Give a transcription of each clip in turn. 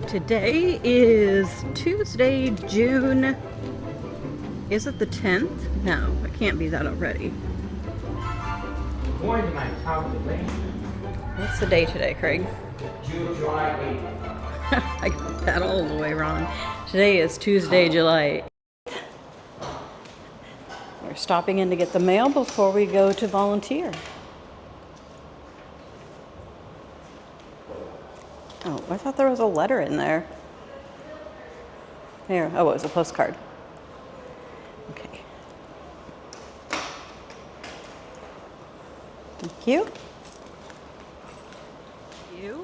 Today is Tuesday, June. Is it the 10th? No, it can't be that already. Going to my calculation. What's the day today, Craig? July 8th. I got that all the way wrong. Today is Tuesday, July 8th. We're stopping in to get the mail before we go to volunteer. Oh, I thought there was a letter in there. Here, oh, it was a postcard. Okay. Thank you.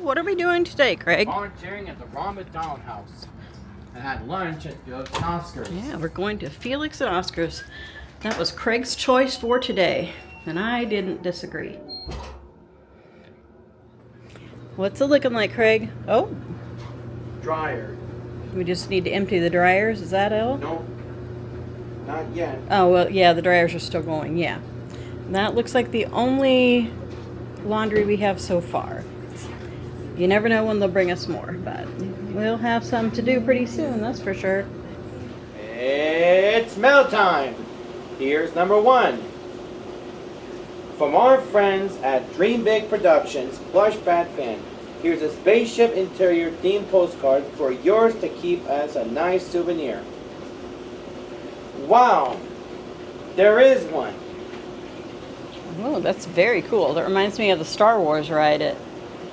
What are we doing today, Craig? Volunteering at the Ron McDonald House. I had lunch at Felix and Oscar's. Yeah, we're going to Felix and Oscar's. That was Craig's choice for today, and I didn't disagree. What's it looking like, Craig? Oh, Dryer. we just need to empty the dryers. Is that all? Nope. Not yet. Oh, well, yeah, the dryers are still going, yeah. That looks like the only laundry we have so far. You never know when they'll bring us more, but we'll have some to do pretty soon, that's for sure. It's mail time. Here's number 1. From our friends at Dream Big Productions, Plush Bat Fan, here's a spaceship interior themed postcard for yours to keep as a nice souvenir. Wow, there is one. Oh, that's very cool. That reminds me of the Star Wars ride at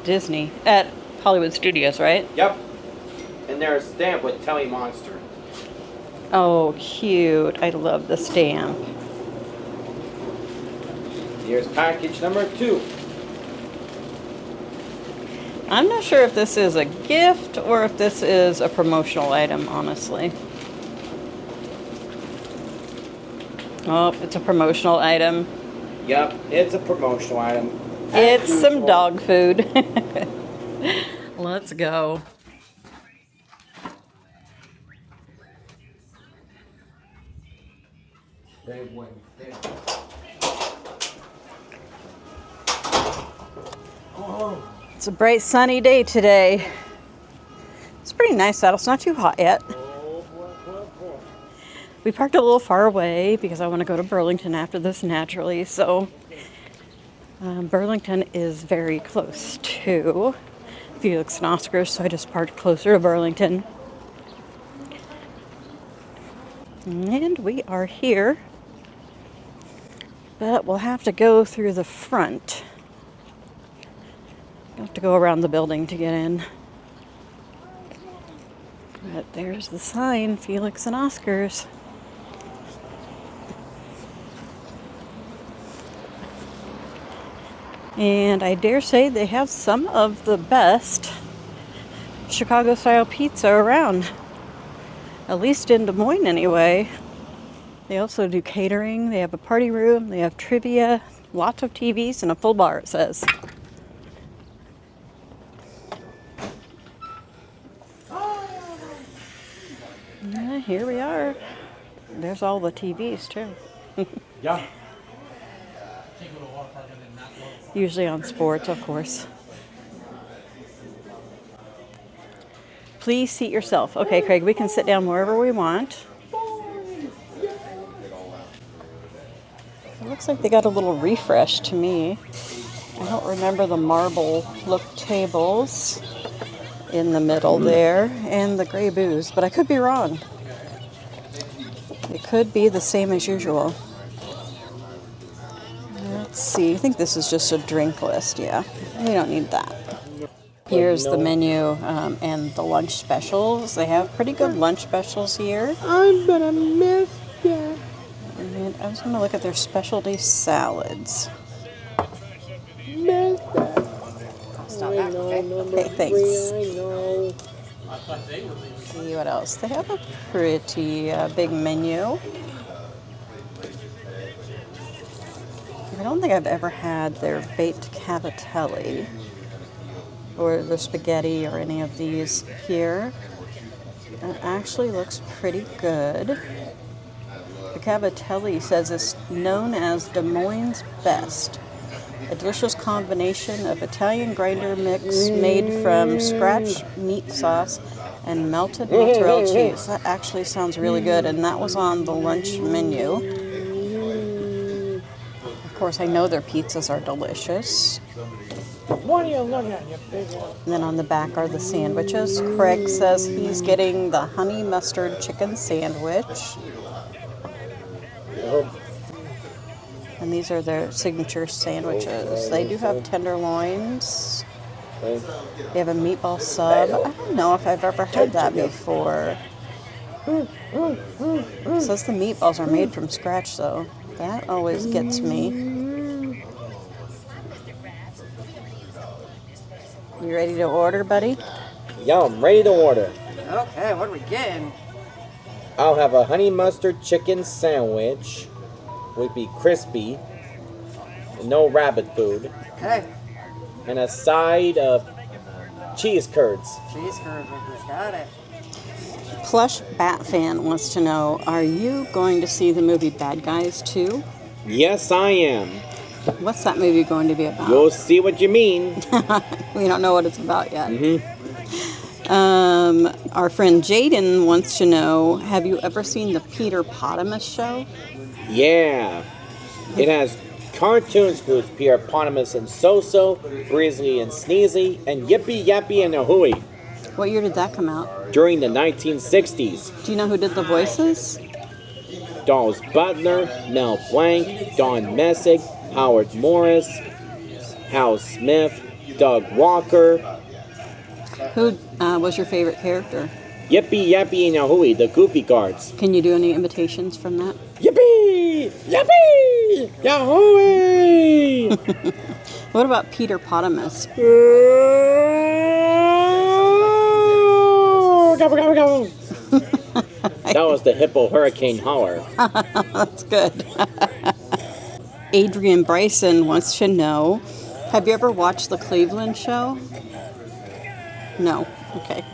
Disney, at Hollywood Studios, right? Yep, and there's a stamp with Telly Monster. Oh, cute. I love the stamp. Here's package number 2. I'm not sure if this is a gift or if this is a promotional item, honestly. Oh, it's a promotional item. Yep, it's a promotional item. It's some dog food. Let's go. Big one. Oh. It's a bright sunny day today. It's pretty nice out. It's not too hot yet. We parked a little far away because I want to go to Burlington after this naturally. So Burlington is very close to Felix and Oscar's, so I just parked closer to Burlington. And we are here, but we'll have to go through the front. We'll have to go around the building to get in. But there's the sign, Felix and Oscar's. And I dare say they have some of the best Chicago-style pizza around. At least in Des Moines, anyway. They also do catering. They have a party room. They have trivia, lots of TVs, and a full bar, it says. Yeah, here we are. There's all the TVs, too. Yeah. Usually on sports, of course. Please seat yourself. Okay, Craig, we can sit down wherever we want. It looks like they got a little refresh to me. I don't remember the marble look tables in the middle there and the gray booze, but I could be wrong. It could be the same as usual. Let's see, I think this is just a drink list, yeah. We don't need that. Here's the menu and the lunch specials. They have pretty good lunch specials here. I'm gonna miss that. And I was gonna look at their specialty salads. Miss that. Stop that, okay, thanks. See what else. They have a pretty big menu. I don't think I've ever had their baked cavatelli or the spaghetti or any of these here. It actually looks pretty good. The Cavatelli says it's known as Des Moines' best. A delicious combination of Italian grinder mix made from scratch meat sauce and melted mozzarella cheese. That actually sounds really good, and that was on the lunch menu. Of course, I know their pizzas are delicious. What are you looking at, you big one? And then on the back are the sandwiches. Craig says he's getting the honey mustard chicken sandwich. And these are their signature sandwiches. They do have tenderloins. They have a meatball sub. I don't know if I've ever had that before. It says the meatballs are made from scratch, though. That always gets me. You ready to order, buddy? Yeah, I'm ready to order. Okay, what are we getting? I'll have a honey mustard chicken sandwich. Would be crispy. No rabbit food. Okay. And a side of cheese curds. Cheese curds, got it. Plush Bat Fan wants to know, are you going to see the movie Bad Guys 2? Yes, I am. What's that movie going to be about? You'll see what you mean. We don't know what it's about yet. Mm-hmm. Our friend Jaden wants to know, have you ever seen the Peter Potamus show? Yeah. It has cartoons with Peter Potamus and So-So, Grizzly and Sneezy, and Yippee Yappy and Ahooey. What year did that come out? During the 1960s. Do you know who did the voices? Dolls Butler, Mel Blanc, Don Messick, Howard Morris, Hal Smith, Doug Walker. Who was your favorite character? Yippee Yappy and Ahooey, the Goofy Guards. Can you do any imitations from that? Yippee! Yappy! Yahooey! What about Peter Potamus? That was the Hippo Hurricane Holler. That's good. Adrian Bryson wants to know, have you ever watched the Cleveland show? No. Okay.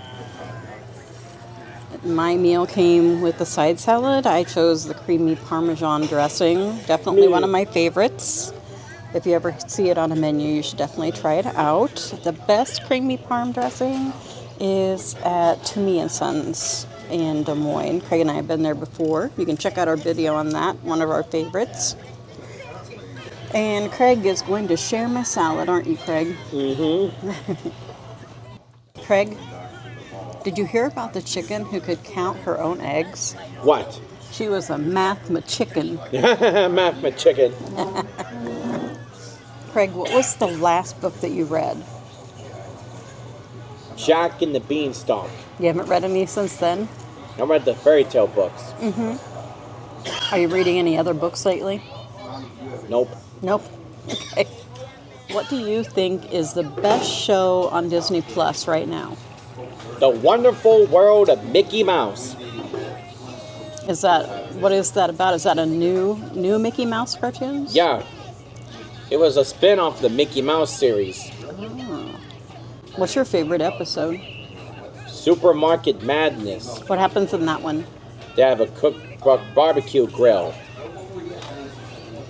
My meal came with the side salad. I chose the creamy Parmesan dressing. Definitely one of my favorites. If you ever see it on a menu, you should definitely try it out. The best creamy Parm dressing is at Toomey and Sons in Des Moines. Craig and I have been there before. You can check out our video on that, one of our favorites. And Craig is going to share my salad, aren't you, Craig? Mm-hmm. Craig, did you hear about the chicken who could count her own eggs? What? She was a math-ma-chicken. Math-ma-chicken. Craig, what was the last book that you read? Jack and the Beanstalk. You haven't read any since then? I read the fairy tale books. Mm-hmm. Are you reading any other books lately? Nope. Nope. Okay. What do you think is the best show on Disney Plus right now? The Wonderful World of Mickey Mouse. What is that about? Is that a new Mickey Mouse cartoons? Yeah. It was a spin-off of the Mickey Mouse series. Oh. What's your favorite episode? Supermarket Madness. What happens in that one? They have a barbecue grill.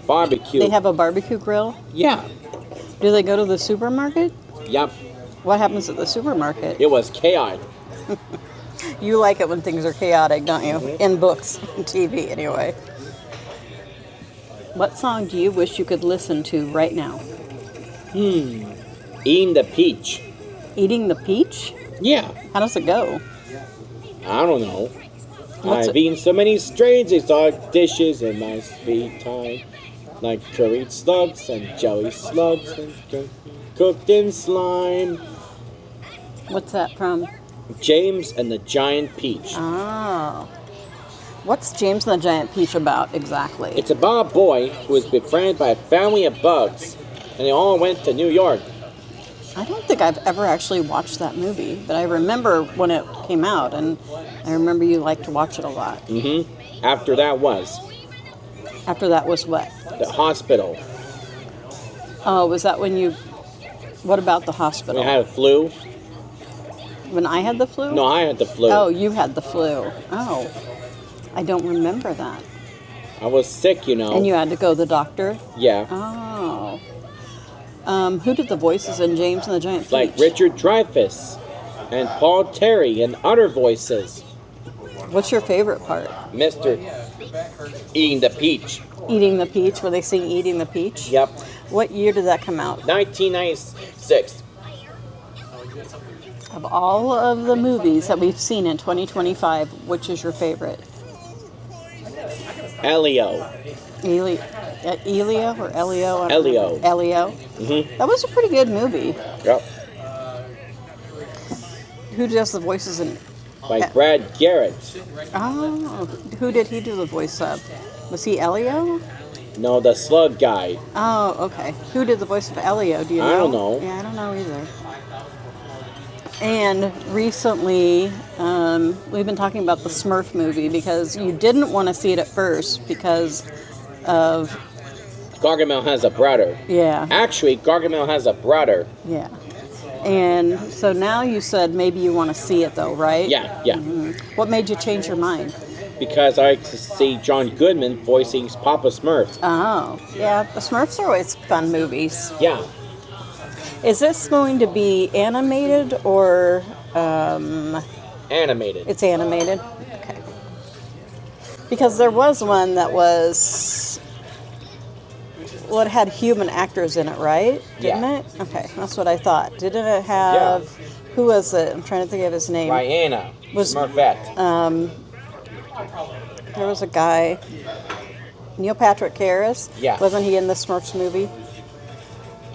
Barbecue. They have a barbecue grill? Yeah. Do they go to the supermarket? Yep. What happens at the supermarket? It was chaotic. You like it when things are chaotic, don't you? Mm-hmm. In books and TV, anyway. What song do you wish you could listen to right now? Eating the peach. Eating the peach? Yeah. How does it go? I don't know. What's I've eaten so many strange exotic dishes in my free time, like curried slugs and jelly slugs and cooked in slime. What's that from? James and the Giant Peach. Oh. What's James and the Giant Peach about exactly? It's about a boy who was befriended by a family of bugs, and they all went to New York. I don't think I've ever actually watched that movie, but I remember when it came out, and I remember you liked to watch it a lot. Mm-hmm. After that was After that was what? the hospital. Oh, was that when you... What about the hospital? We had a flu. When I had the flu? No, I had the flu. Oh, you had the flu. Oh, I don't remember that. I was sick, you know. And you had to go to the doctor? Yeah. Oh. Who did the voices in James and the Giant Peach? Like Richard Dreyfuss and Paul Terry and other voices. What's your favorite part? Mr. Eating the Peach. Eating the Peach, where they sing Eating the Peach? Yep. What year did that come out? 1996. Of all of the movies that we've seen in 2025, which is your favorite? Elio. Elio or Elio? Elio. Elio. Mm-hmm. That was a pretty good movie. Yep. Who does the voices in? By Brad Garrett. Oh, who did he do the voice of? Was he Elio? No, the slug guy. Oh, okay. Who did the voice of Elio? Do you know? I don't know. Yeah, I don't know either. And recently, we've been talking about the Smurf movie because you didn't want to see it at first because of... Gargamel has a brother. Yeah. Actually, Gargamel has a brother. Yeah. And so now you said maybe you want to see it though, right? Yeah. Mm-hmm. What made you change your mind? Because I like to see John Goodman voicing Papa Smurf. Oh, yeah. The Smurfs are always fun movies. Yeah. Is this going to be animated or... Animated. It's animated? Okay. Because there was one that was... Well, it had human actors in it, right? Didn't it? Okay, that's what I thought. Didn't it have... Yeah. Who was it? I'm trying to think of his name. Rihanna. Smurfette. There was a guy... Neil Patrick Harris? Yeah. Wasn't he in the Smurfs movie?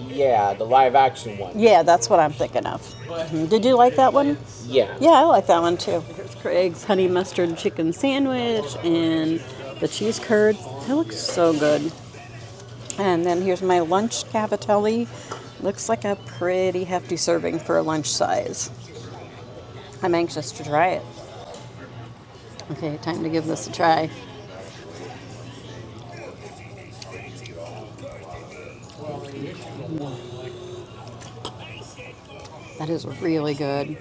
Yeah, the live action one. Yeah, that's what I'm thinking of. Mm-hmm. Did you like that one? Yeah. Yeah, I like that one too. Here's Craig's honey mustard chicken sandwich and the cheese curds. It looks so good. And then here's my lunch cavatelli. Looks like a pretty hefty serving for a lunch size. I'm anxious to try it. Okay, time to give this a try. That is really good. You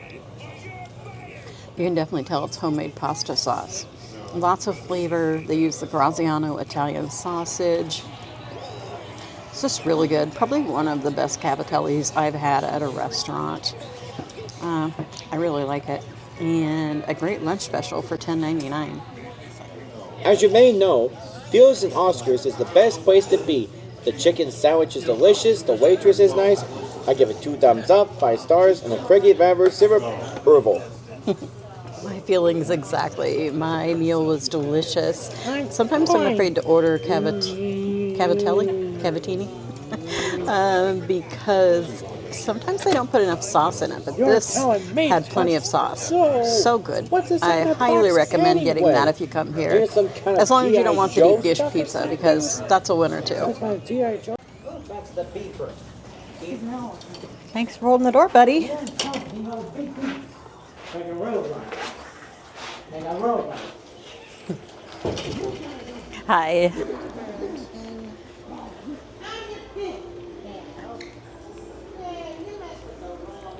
can definitely tell it's homemade pasta sauce. Lots of flavor. They use the Graziano Italian sausage. It's just really good. Probably one of the best cavatellis I've had at a restaurant. I really like it. And a great lunch special for $10.99. As you may know, Felix and Oscar's is the best place to be. The chicken sandwich is delicious, the waitress is nice. I give it 2 thumbs up, 5 stars, and a Craigie Vaver silver approval. My feelings exactly. My meal was delicious. Sometimes I'm afraid to order cavatini, because sometimes they don't put enough sauce in it, but this had plenty of sauce. So good. I highly recommend getting that if you come here. As long as you don't want the deep dish pizza, because that's a winner too. That's the beeper. Thanks for holding the door, buddy. Hi.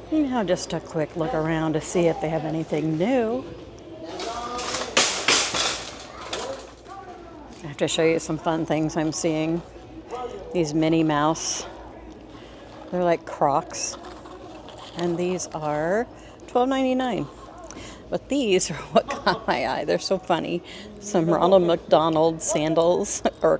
Now just a quick look around to see if they have anything new. I have to show you some fun things I'm seeing. These Minnie Mouse. They're like Crocs. And these are $12.99. But these are what caught my eye. They're so funny. Some Ronald McDonald sandals, or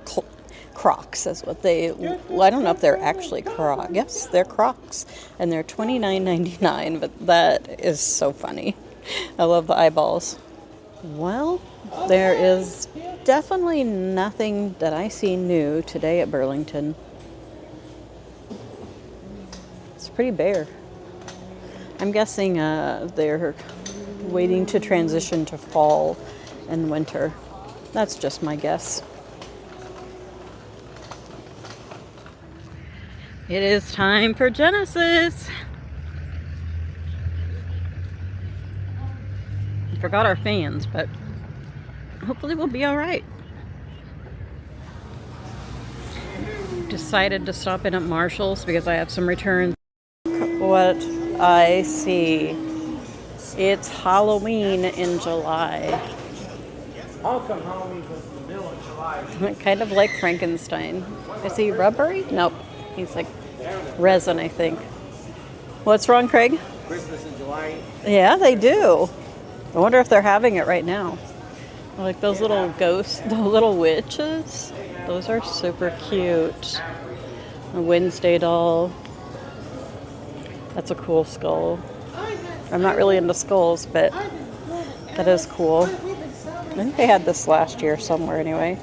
Crocs is what they... Well, I don't know if they're actually Crocs. Yes, they're Crocs. And they're $29.99, but that is so funny. I love the eyeballs. Well, there is definitely nothing that I see new today at Burlington. It's pretty bare. I'm guessing they're waiting to transition to fall and winter. That's just my guess. It is time for Genesis. I forgot our fans, but hopefully we'll be all right. Decided to stop in at Marshall's because I have some returns. What I see, it's Halloween in July. How come Halloween was the middle of July? Kind of like Frankenstein. Is he rubbery? Nope. He's like resin, I think. What's wrong, Craig? Christmas in July. Yeah, they do. I wonder if they're having it right now. Like those little ghosts, the little witches. Those are super cute. A Wednesday doll. That's a cool skull. I'm not really into skulls, but that is cool. I think they had this last year somewhere anyway.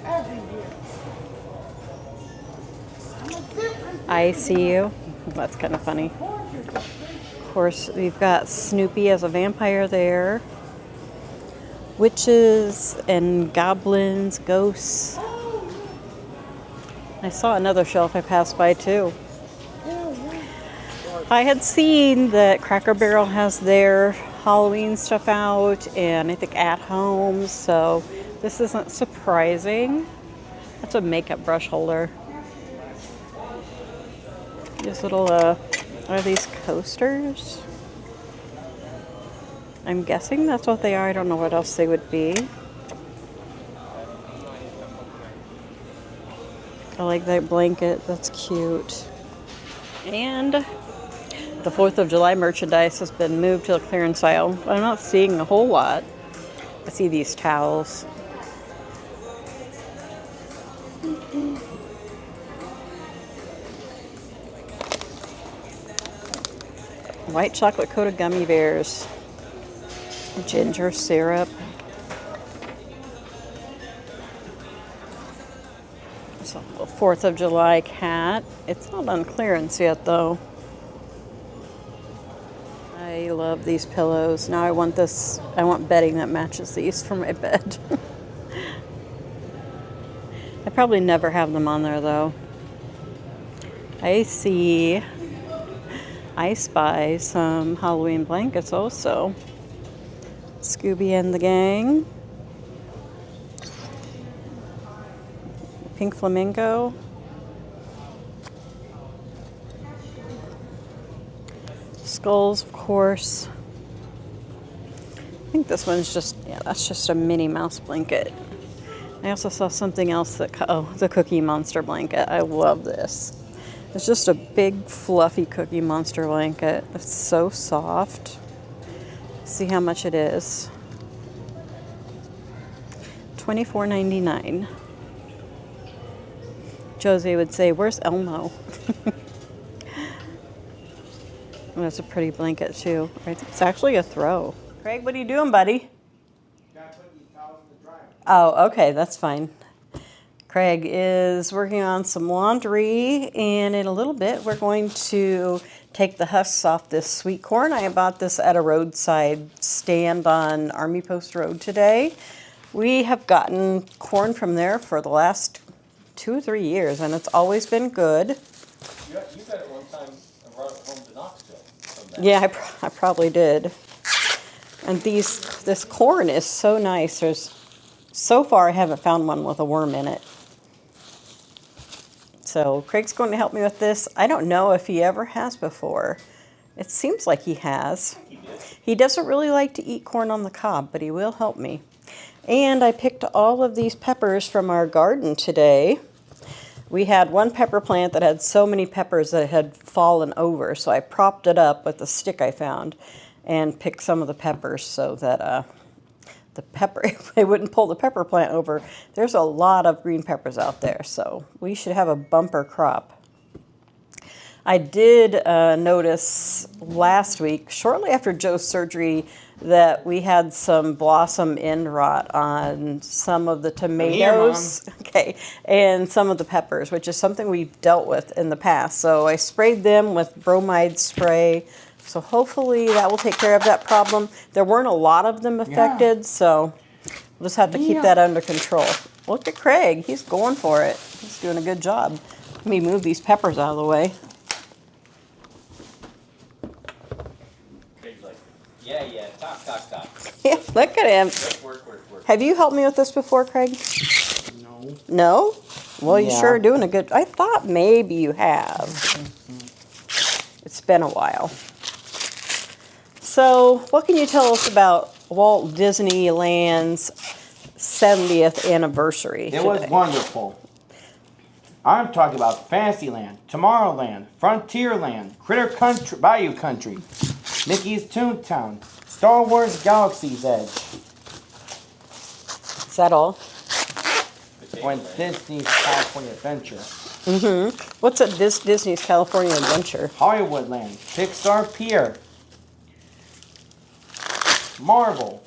I see you. That's kind of funny. Of course, we've got Snoopy as a vampire there. Witches and goblins, ghosts. I saw another shelf I passed by too. I had seen that Cracker Barrel has their Halloween stuff out, and I think At Home, so this isn't surprising. That's a makeup brush holder. These little, are these coasters? I'm guessing that's what they are. I don't know what else they would be. I like that blanket. That's cute. And the 4th of July merchandise has been moved to the clearance aisle. I'm not seeing a whole lot. I see these towels. White chocolate coated gummy bears. Ginger syrup. So, 4th of July cat. It's not on clearance yet though. I love these pillows. Now I want this, I want bedding that matches these for my bed. I probably never have them on there though. I spy some Halloween blankets also. Scooby and the gang. Pink flamingo. Skulls, of course. I think this one's just, yeah, that's just a Minnie Mouse blanket. I also saw something else that, oh, the Cookie Monster blanket. I love this. It's just a big, fluffy Cookie Monster blanket. It's so soft. See how much it is. $24.99. Josie would say, "Where's Elmo?" That's a pretty blanket too. It's actually a throw. Craig, what are you doing, buddy? Gotta put these towels in the dryer. Oh, okay, that's fine. Craig is working on some laundry, and in a little bit we're going to take the husks off this sweet corn. I bought this at a roadside stand on Army Post Road today. We have gotten corn from there for the last 2 or 3 years, and it's always been good. You got it one time and brought it home to Knoxville. Yeah, I probably did. And this corn is so nice. So far I haven't found one with a worm in it. So Craig's going to help me with this. I don't know if he ever has before. It seems like he has. He doesn't really like to eat corn on the cob, but he will help me. And I picked all of these peppers from our garden today. We had one pepper plant that had so many peppers that it had fallen over, so I propped it up with a stick I found and picked some of the peppers so that it wouldn't pull the pepper plant over. There's a lot of green peppers out there, so we should have a bumper crop. I did notice last week, shortly after Joe's surgery, that we had some blossom end rot on some of the tomatoes, okay, and some of the peppers, which is something we've dealt with in the past. So I sprayed them with bromide spray. So hopefully that will take care of that problem. There weren't a lot of them affected, so we'll just have to keep that under control. Look at Craig. He's going for it. He's doing a good job. Let me move these peppers out of the way. Craig's like, yeah, talk. Yeah, look at him. Work. Have you helped me with this before, Craig? No. No? Well, you Yeah. sure are doing a good... I thought maybe you have. It's been a while. So, what can you tell us about Walt Disneyland's 70th anniversary. It was today. wonderful. I'm talking about Fantasyland, Tomorrowland, Frontierland, Critter Country, Bayou Country, Mickey's Toontown, Star Wars Galaxy's Edge, Is that all? and Disney's California Adventure, What's at Disney's California Adventure? Hollywoodland, Pixar Pier, Marvel.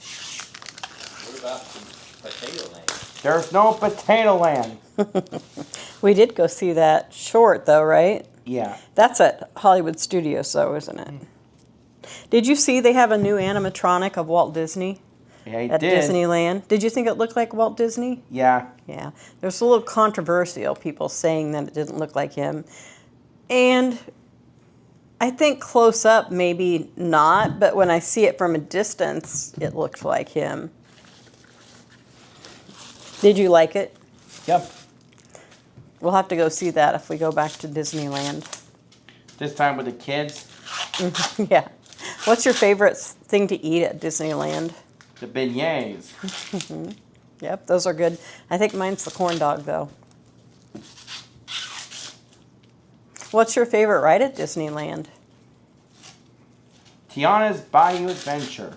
What about the Potato Land? There's no Potato Land. We did go see that short, though, right? Yeah. That's at Hollywood Studios, though, isn't it? Did you see they have a new animatronic of Walt Disney Yeah, he at did. Disneyland? Did you think it looked like Walt Disney? Yeah. Yeah. There's a little controversial, people saying that it didn't look like him. And I think close up, maybe not, but when I see it from a distance, it looked like him. Did you like it? Yep. We'll have to go see that if we go back to Disneyland. This time with the kids, Yeah. What's your favorite thing to eat at Disneyland? the beignets. Yep, those are good. I think mine's the corn dog, though. What's your favorite ride at Disneyland? Tiana's Bayou Adventure.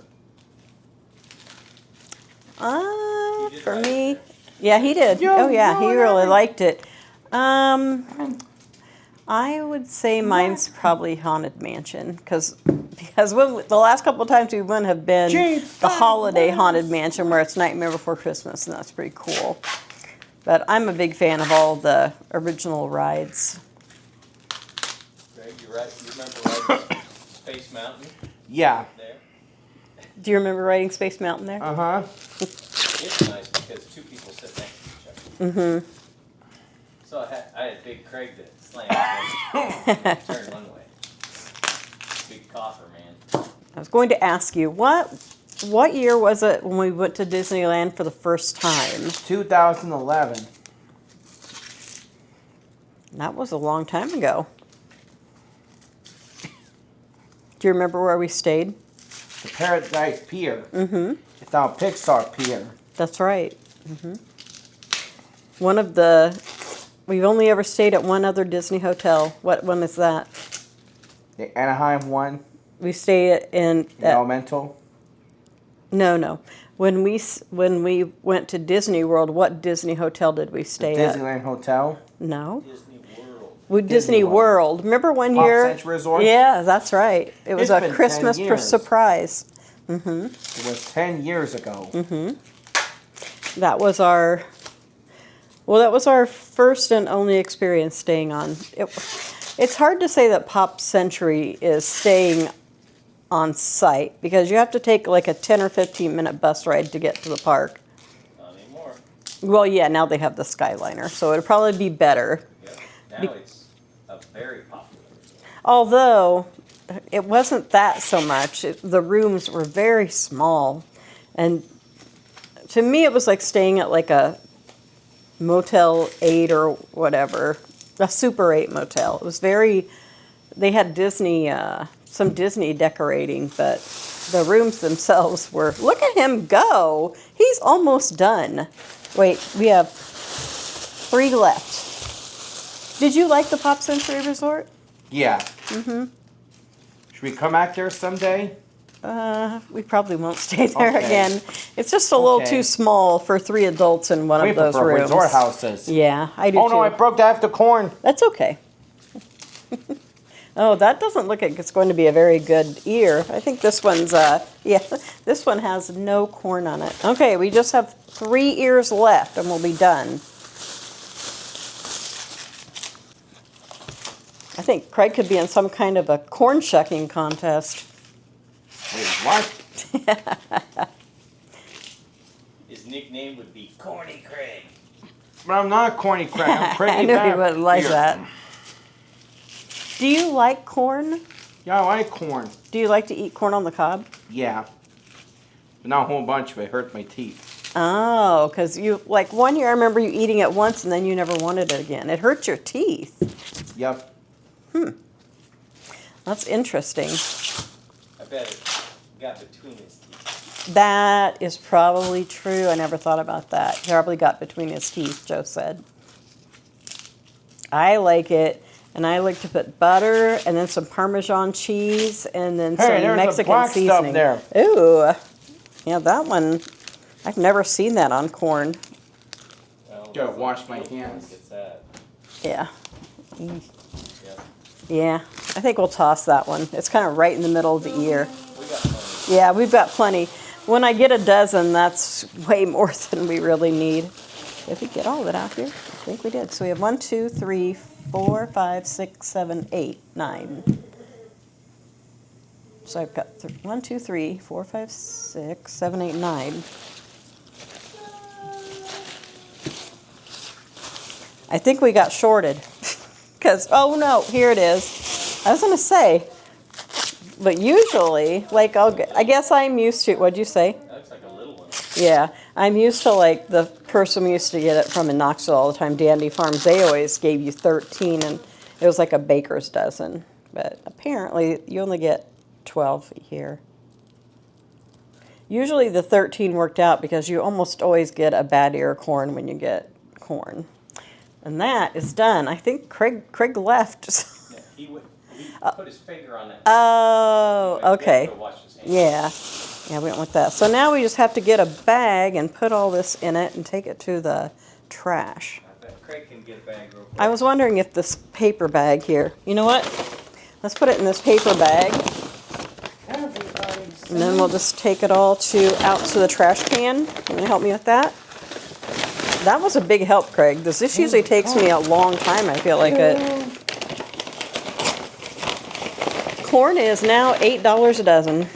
did For like me, it. yeah, he did. Yeah, Oh, yeah, he no, really yeah. liked it. I would say mine's probably Haunted Mansion because when, the last couple of times we went have been the holiday Haunted Mansion where it's Nightmare Before Christmas, and that's pretty cool. But I'm a big fan of all the original rides. Greg, you remember riding Space Mountain Yeah. there? Do you remember riding Space Mountain there? Uh-huh. It's nice because two people sit next to each other. So I had Big Craig that slammed turn one way. Big coffer, man. I was going to ask you, what year was it when we went to Disneyland for the first time? 2011. That was a long time ago. Do you remember where we stayed? The Paradise Pier. Mm-hmm. It's now Pixar Pier. That's right. We've only ever stayed at one other Disney hotel. What one is that? The Anaheim one. We stayed in. The Elemental. No. When we went to Disney World, what Disney hotel did we The stay at? Disneyland Hotel. No. Disney World. With Disney World. Remember one Pop year? Century Resort? Yeah, that's right. It was It's a been 10 Christmas years. surprise. It was 10 years ago. That was our first and only experience staying on. It's hard to say that Pop Century is staying on site because you have to take like a 10 or 15 minute bus ride to get to the park. Not anymore. Well, yeah, now they have the Skyliner, so it'd probably be better. Yep. Now it's a very popular resort. Although it wasn't that so much. The rooms were very small, and to me it was like staying at like a Motel 8 or whatever, a Super 8 motel. It was they had some Disney decorating, but the rooms themselves were, look at him go. He's almost done. Wait, we have 3 left. Did you like the Pop Century Resort? Yeah. Should we come back there someday? We probably won't stay there Okay. again. It's just a little Okay. too small for 3 adults in one We of those prefer rooms. resort houses. Yeah, I do Oh too. no, I broke half the corn. That's okay. Oh, that doesn't look like it's going to be a very good ear. I think this one's, this one has no corn on it. Okay, we just have 3 ears left and we'll be done. I think Craig could be in some kind of a corn shucking contest. Wait, what? His nickname would be Corny Craig. But I'm not a corny crack. I'm pretty I knew bad. he wouldn't like Here. that. Do you like corn? Yeah, I like corn. Do you like to eat corn on the cob? Yeah. But not a whole bunch of it. Hurt my teeth. Oh, because like one year I remember you eating it once and then you never wanted it again. It hurt your teeth. Yep. That's interesting. I bet it got between his teeth. That is probably true. I never thought about that. He probably got between his teeth, Joe said. I like it, and I like to put butter and then some Parmesan cheese and then some there's Mexican the black seasoning. stuff there. Ooh, yeah, that one. I've never seen that on corn. Well, Gotta wash my hands. It's that. Yeah. Yeah. Yeah, I think we'll toss that one. It's kind of right in the middle of the ear. We got plenty. Yeah, we've got plenty. When I get a dozen, that's way more than we really need. Did we get all of it out here? I think we did. So we have 1, 2, 3, 4, 5, 6, 7, 8, 9. So I've got 1, 2, 3, 4, 5, 6, 7, 8, 9. I think we got shorted. Because, oh no, here it is. I was going to say, but usually, like, I guess I'm used to, what'd you say? That looks like a little one. Yeah, I'm used to, like, the person we used to get it from in Knoxville all the time, Dandy Farms. They always gave you 13, and it was like a baker's dozen. But apparently, you only get 12 here. Usually the 13 worked out because you almost always get a bad ear of corn when you get corn. And that is done. I think Craig left. Yeah, he put his finger on that. Oh, He went okay. to wash his hands. Yeah, we went with that. So now we just have to get a bag and put all this in it and take it to the trash. I bet Craig can get a bag real quick. I was wondering if this paper bag here, you know what? Let's put it in this paper bag. And then we'll just take it all out to the trash can. You want to help me with that? That was a big help, Craig. This usually takes me a long time, I feel like it. Corn is now $8 a dozen.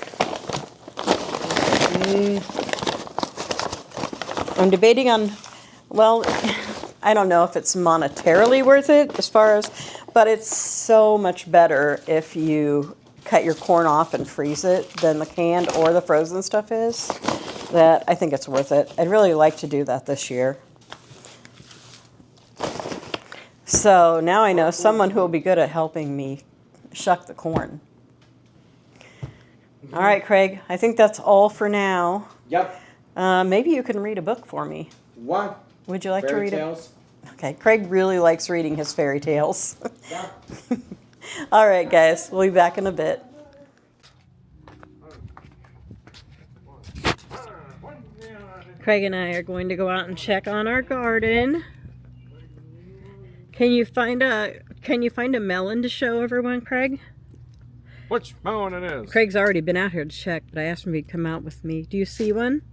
I'm debating on, well, I don't know if it's monetarily worth it as far as, but it's so much better if you cut your corn off and freeze it than the canned or the frozen stuff is, that I think it's worth it. I'd really like to do that this year. So now I know someone who will be good at helping me shuck the corn. All right, Craig, I think that's all for now. Yep. Maybe you can read a book for me. What? Would you like to Fairy read tales? it? Okay, Craig really likes reading his fairy tales. Yeah. All right, guys, we'll be back in a bit. Craig and I are going to go out and check on our garden. Can you find a melon to show everyone, Craig? Which melon it is? Craig's already been out here to check, but I asked him if he'd come out with me. Do you see one?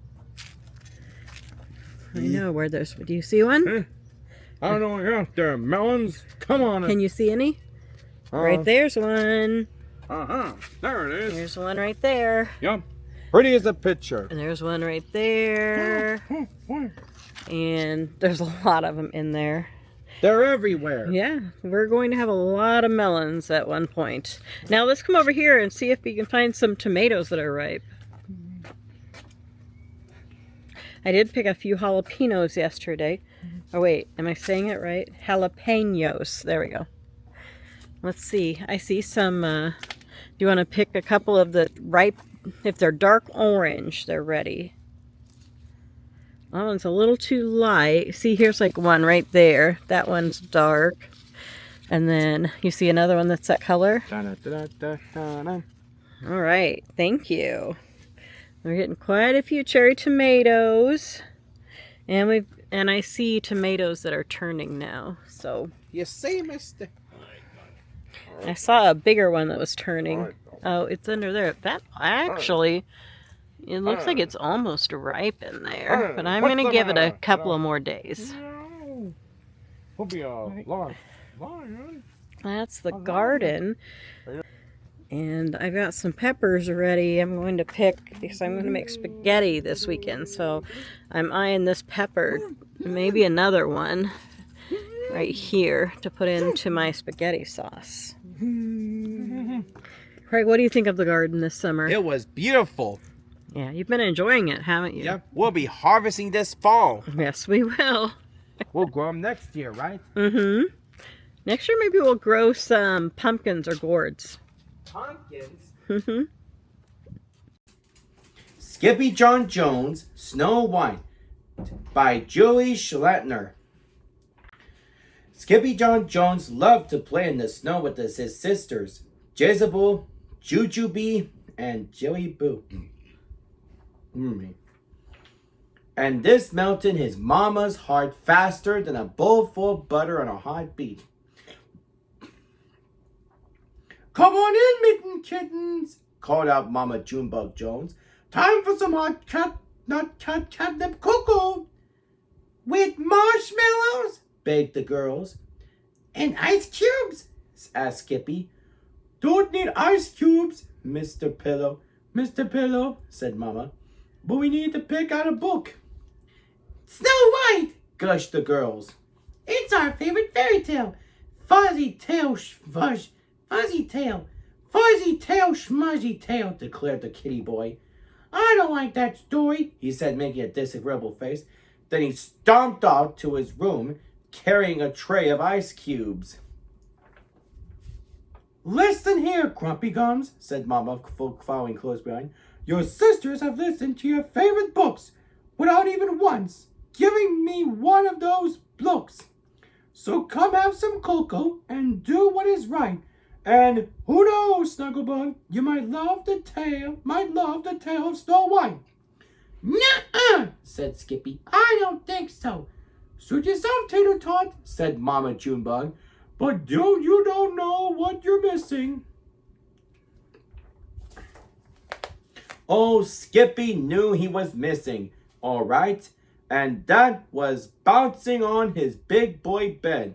I know where there's. Do you see one? I don't know you're out there. Melons? Come on. Can you see any? Right there's one. Uh-huh. There it is. There's one right there. Yep. Pretty as a picture. And there's one right there. And there's a lot of them in there. They're everywhere. Yeah, we're going to have a lot of melons at one point. Now let's come over here and see if we can find some tomatoes that are ripe. I did pick a few jalapenos yesterday. Oh wait, am I saying it right? Jalapenos. There we go. Let's see. I see some, do you want to pick a couple of the ripe, if they're dark orange, they're ready. That one's a little too light. See, here's like one right there. That one's dark. And then you see another one that's that color? Da-da-da-da-da-da. All right, thank you. We're getting quite a few cherry tomatoes. And I see tomatoes that are turning now. So You see, mister? I saw a bigger one that was turning. Oh, it's under there. That actually, it looks like it's almost ripe in there. But I'm going to give it a couple of more days. No. We'll be a large lion. That's the garden. And I've got some peppers ready. I'm going to pick, because I'm going to make spaghetti this weekend. So I'm eyeing this pepper, maybe another one right here to put into my spaghetti sauce. Craig, what do you think of the garden this summer? It was beautiful. Yeah, you've been enjoying it, haven't you? Yep. We'll be harvesting this fall. Yes, we will. We'll grow them next year, right? Mm-hmm. Next year, maybe we'll grow some pumpkins or gourds. Pumpkins? Mm-hmm. Skippy John Jones, Snow White, by Julie Schlettner. Skippy John Jones loved to play in the snow with his sisters, Jezebel, Jujubee, and Joey Boo. And this melted his mama's heart faster than a bowl full of butter on a hot beat. Come on in, mitten kittens, called out Mama Junebug Jones. Time for some hot catnip cocoa. With marshmallows, begged the girls. And ice cubes, asked Skippy. Don't need ice cubes, Mr. Pillow. Mr. Pillow, said Mama. But we need to pick out a book. Snow White, gushed the girls. It's our favorite fairy tale. Fuzzy tail, fuzzy tail, schmuzzy tail, declared the kitty boy. I don't like that story, he said, making a disagreeable face. Then he stomped off to his room, carrying a tray of ice cubes. Listen here, Grumpy Gums, said Mama, following close behind. Your sisters have listened to your favorite books without even once giving me one of those looks. So come have some cocoa and do what is right. And who knows, Snugglebug, you might love the tale of Snow White. Nuh-uh, said Skippy. I don't think so. Suit yourself, Tater Tot, said Mama Junebug. But you don't know what you're missing. Oh, Skippy knew he was missing, all right, and that was bouncing on his big boy bed.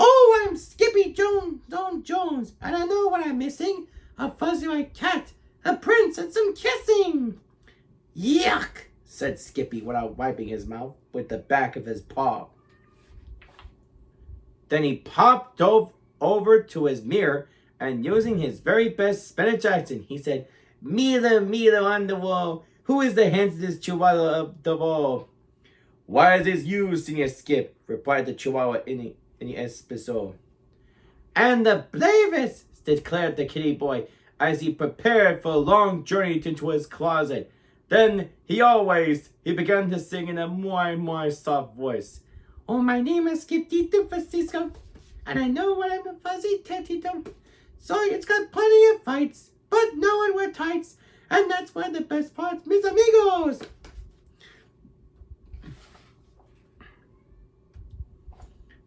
Oh, I'm Skippy Jones, and I know what I'm missing. A fuzzy white cat, a prince, and some kissing. Yuck, said Skippy without wiping his mouth with the back of his paw. Then he popped over to his mirror and using his very best Spanish accent, he said, Mira on the wall. Who is the handsomest chihuahua of the all? Why is this you, Senior Skip? Replied the chihuahua in Espanol. And the bravest, declared the kitty boy as he prepared for a long journey into his closet. Then he began to sing in a more soft voice. Oh, my name is Skiptito Francisco, and I know what I'm a fuzzy tatito. So it's got plenty of fights, but no one wear tights, and that's why the best parts, mis amigos.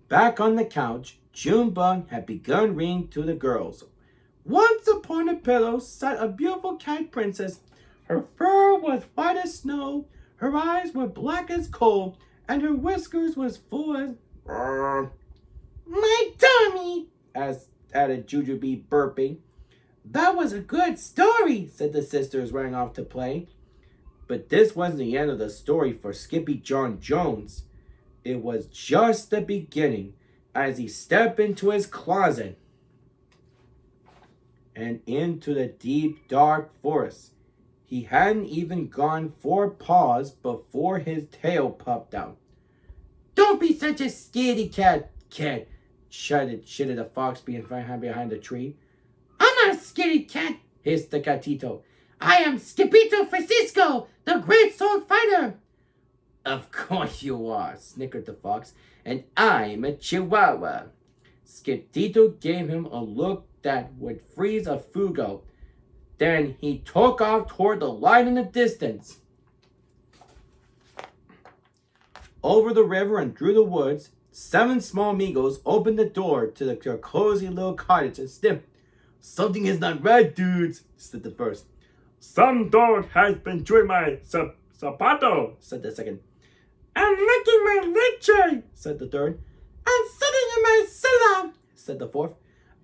Back on the couch, Junebug had begun reading to the girls. Once upon a pillow sat a beautiful cat princess. Her fur was white as snow, her eyes were black as coal, and her whiskers was full as... My tummy, added Jujubee, burping. That was a good story, said the sisters, running off to play. But this wasn't the end of the story for Skippy John Jones. It was just the beginning as he stepped into his closet and into the deep, dark forest. He hadn't even gone 4 paws before his tail popped out. Don't be such a scaredy cat, shouted a fox behind a tree. I'm not a scaredy cat, hissed the gatito. I am Skipito Francisco, the great sword fighter. Of course you are, snickered the fox, and I'm a chihuahua. Skipito gave him a look that would freeze a fugo. Then he took off toward the light in the distance. Over the river and through the woods, 7 small amigos opened the door to their cozy little cottage and sniffed. Something is not right, dudes, said the first. Some dog has been chewing my zapato, said the second. And licking my leche, said the third. And sitting in my silla, said the fourth.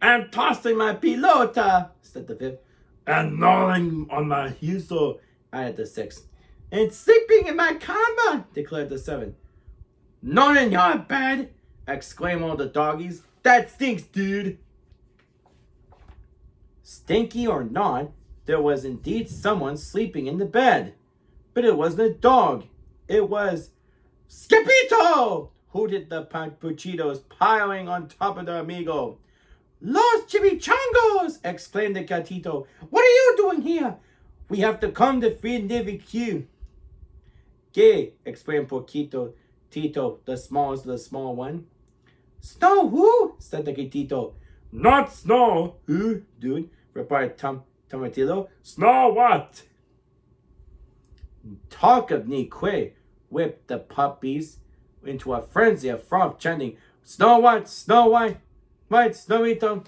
And tossing my pilota, said the fifth. And gnawing on my huso, added the sixth. And sleeping in my cama, declared the seventh. Not in your bed, exclaimed all the doggies. That stinks, dude. Stinky or not, there was indeed someone sleeping in the bed. But it wasn't a dog. It was Skipito, hooted the Puchitos, piling on top of their amigo. Los chimichangos, exclaimed the gatito. What are you doing here? We have to come to free Nivicu. Gay, explained Poquito Tito, the smallest of the small one. Snow who? Said the Tito. Not Snow. Who, dude? Replied Tomatillo. Snow what? Talk of Nique, whipped the puppies into a frenzy of froth, chanting, Snow White, Snow White, White Snowito,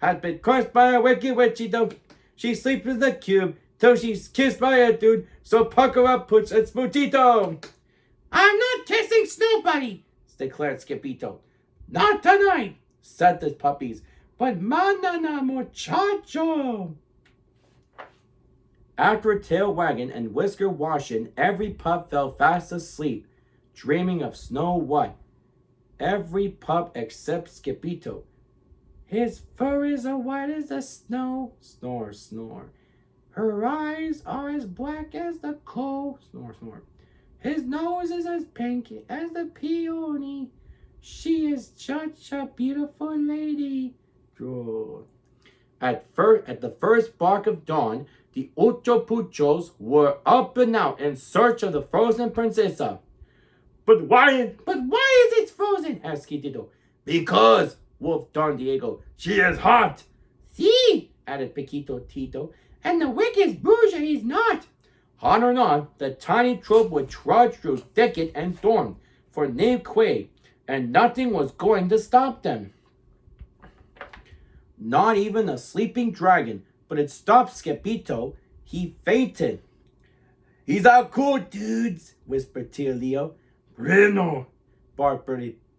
has been cursed by a wicked witchito. She sleeps in the cube till she's kissed by a dude, so pucker up, puts a smootito. I'm not kissing Snowbody, declared Skipito. Not tonight, said the puppies, but manana muchacho. After a tail wagging and whisker washing, every pup fell fast asleep, dreaming of Snow White. Every pup except Skipito. His fur is as white as the snow, snore, snore. Her eyes are as black as the coal, snore, snore. His nose is as pink as the peony. She is such a beautiful lady. Drool. At the first bark of dawn, the Ocho Puchos were up and out in search of the frozen princessa. But why? Is it frozen? Asked Kitito. Because, wolfed Don Diego. She is hot. See, added Paquito Tito, and the wicked Bruja is not. On or not, the tiny troop would trudge through thicket and thorn for Nique, and nothing was going to stop them. Not even a sleeping dragon, but it stopped Skipito. He fainted. He's out cold, dudes, whispered Tio Leo. Reno, barked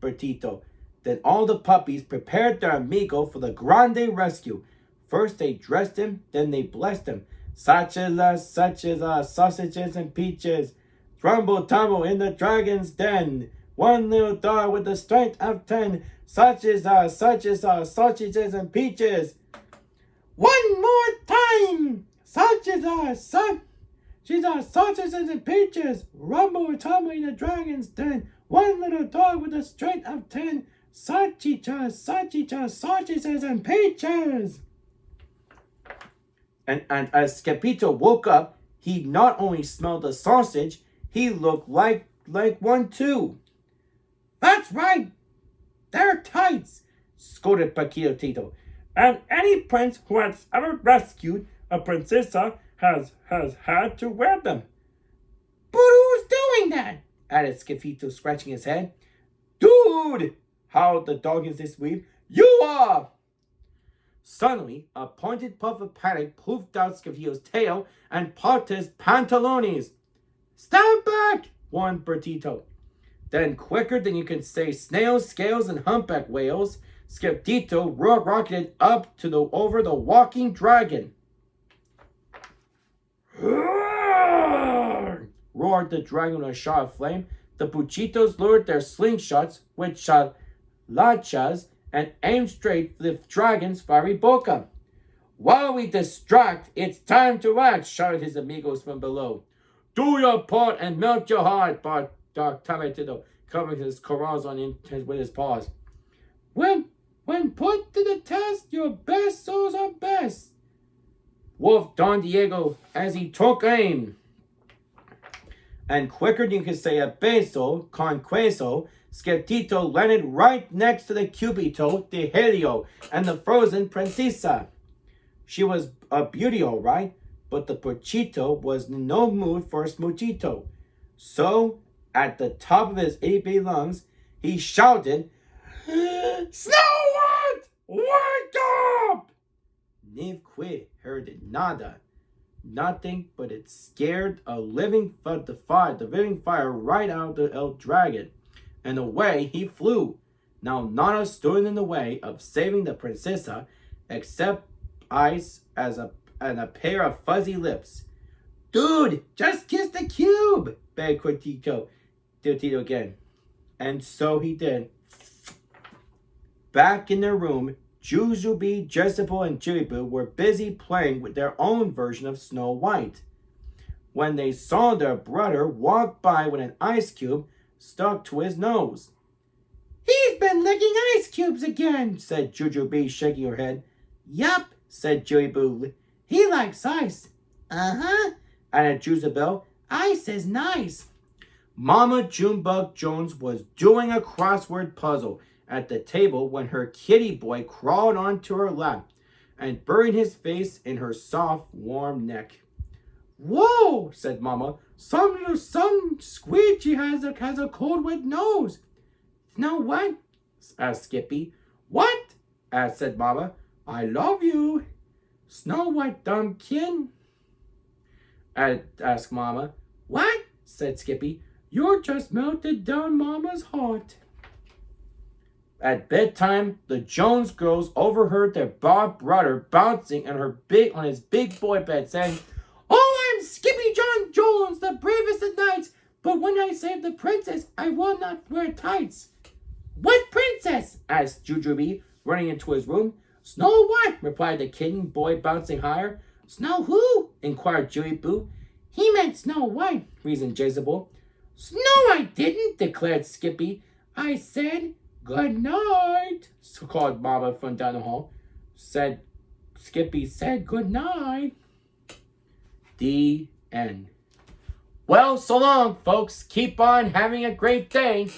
Bertito. Then all the puppies prepared their amigo for the grande rescue. First they dressed him, then they blessed him. Such as sausages and peaches. Rumble tumble in the dragon's den. One little dog with the strength of 10. Such as sausages and peaches. One more time! Such as sausages and peaches. Rumble tumble in the dragon's den. One little dog with the strength of 10. Sausages and peaches. And as Skipito woke up, he not only smelled the sausage, he looked like one too. That's right. They're tights, scolded Paquito Tito. and any prince who has ever rescued a princessa has had to wear them. But who's doing that? Added Skifito, scratching his head. Dude! Howled the dog in his weave. You are! Suddenly, a pointed puff of panic poofed out Skifito's tail and popped his pantalones. Stand back! warned Bertito. Then, quicker than you can say snails, scales, and humpback whales, Skifito rocketed up to over the walking dragon. Roared the dragon with a shot of flame. The Puchitos lured their slingshots with lachas and aimed straight for the dragon's fiery boca. While we distract, it's time to act, shouted his amigos from below. Do your part and melt your heart, barked Dark Tomatillo, covering his corazon with his paws. When put to the test, your best souls are best, wolfed Don Diego as he took aim. And quicker than you can say a beso, con queso, Skirtito landed right next to the Cubito, the Helio, and the frozen Princesa. She was a beauty, all right, but the Puchito was in no mood for a smoochito. So, at the top of his itty-bitty lungs, he shouted, Snow White, wake up! Nivque heard nada. Nothing, but it scared the living fire right out of the El Dragon, and away he flew. Now nada stood in the way of saving the princessa, except ice and a pair of fuzzy lips. Dude, just kiss the cube, begged Tito again. And so he did. Back in their room, Jujubee, Jezebel, and Jibiboo were busy playing with their own version of Snow White, when they saw their brother walk by with an ice cube stuck to his nose. He's been licking ice cubes again, said Jujubee, shaking her head. Yup, said Jibiboo. He likes ice. Uh-huh, added Jezebel. I says nice. Mama Junebug Jones was doing a crossword puzzle at the table when her kitty boy crawled onto her lap and buried his face in her soft, warm neck. Whoa, said Mama. Some Squeegee has a cold, wet nose. Now what? Asked Skippy. What? Said Mama. I love you. Snow White Dumpkin? Asked Mama. What? Said Skippy. You just melted down Mama's heart. At bedtime, the Jones girls overheard their brother bouncing on his big boy bed, saying, "Oh, I'm Skippy John Jones, the bravest of knights. But when I save the princess, I will not wear tights." "What princess?" asked Jujubee, running into his room. "Snow White," replied the kitten boy, bouncing higher. "Snow who?" inquired Julie Boo. "He meant Snow White," reasoned Jezebel. "No, I didn't," declared Skippy. "I said good night," called Mama from down the hall. Skippy said good night. The end. Well, so long, folks. Keep on having a great day.